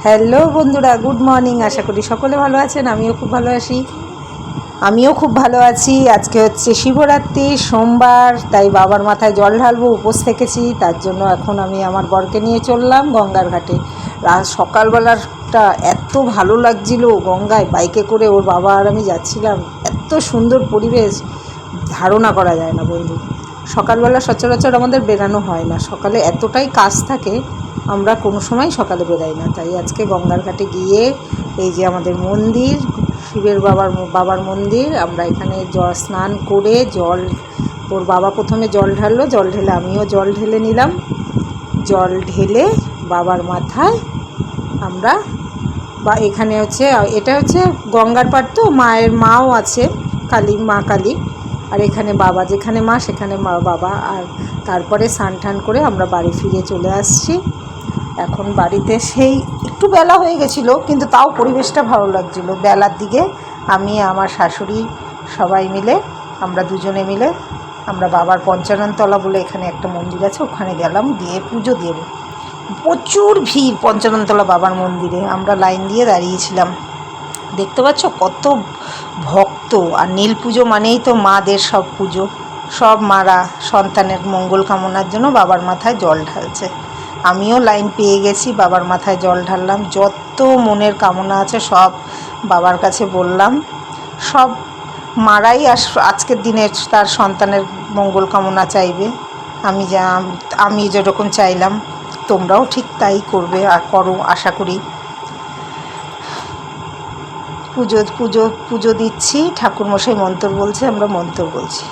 Hello বন্ধুরা, good morning. আশা করি সকলে ভালো আছেন। আমিও খুব ভালো আছি। আজকে হচ্ছে শিবরাত্রি, সোমবার, তাই বাবার মাথায় জল ঢালবো, উপোস থেকেছি। তার জন্য এখন আমি আমার বরকে নিয়ে চললাম গঙ্গার ঘাটে। সকালবেলাটা এত ভালো লাগছিল, গঙ্গায় বাইকে করে ওর বাবা আর আমি যাচ্ছিলাম। এত সুন্দর পরিবেশ, ধারণা করা যায় না বন্ধু। সকালবেলা সচরাচর আমাদের বেরানো হয় না, সকালে এতটাই কাজ থাকে, আমরা কোনো সময় সকালে বেরাই না। তাই আজকে গঙ্গার ঘাটে গিয়ে, এই যে আমাদের মন্দির, শিবের বাবার মন্দির, আমরা এখানে স্নান করে ওর বাবা প্রথমে জল ঢাললো, জল ঢেলে আমিও জল ঢেলে নিলাম। জল ঢেলে বাবার মাথায় আমরা এখানে এটা হচ্ছে গঙ্গার পাড়, তো মাও আছে, মা কালী। আর এখানে বাবা, যেখানে মা সেখানে বাবা। আর তারপরে স্নান টান করে আমরা বাড়ি ফিরে চলে আসছি। এখন বাড়িতে সেই একটু বেলা হয়ে গেছিলো, কিন্তু তাও পরিবেশটা ভালো লাগছিলো। বেলার দিকে আমি, আমার শাশুড়ি, সবাই মিলে, আমরা দুজনে মিলে আমরা বাবার পঞ্চাননতলা বলে এখানে একটা মন্দির আছে, ওখানে গেলাম, দিয়ে পুজো দেব। প্রচুর ভিড় পঞ্চাননতলা বাবার মন্দিরে, আমরা লাইন দিয়ে দাঁড়িয়েছিলাম। দেখতে পাচ্ছ কত ভক্ত। আর নীল পুজো মানেই তো মাদের সব পুজো, সব মারা সন্তানের মঙ্গল কামনার জন্য বাবার মাথায় জল ঢালছে। আমিও লাইন পেয়ে গেছি, বাবার মাথায় জল ঢাললাম। যত মনের কামনা আছে সব বাবার কাছে বললাম। সব মারাই আজকের দিনে তার সন্তানের মঙ্গল কামনা চাইবে। আমি যেরকম চাইলাম, তোমরাও ঠিক তাই করবে আর করো, আশা করি। পুজো দিচ্ছি, ঠাকুরমশাই মন্ত্র বলছে, আমরা মন্ত্র বলছি।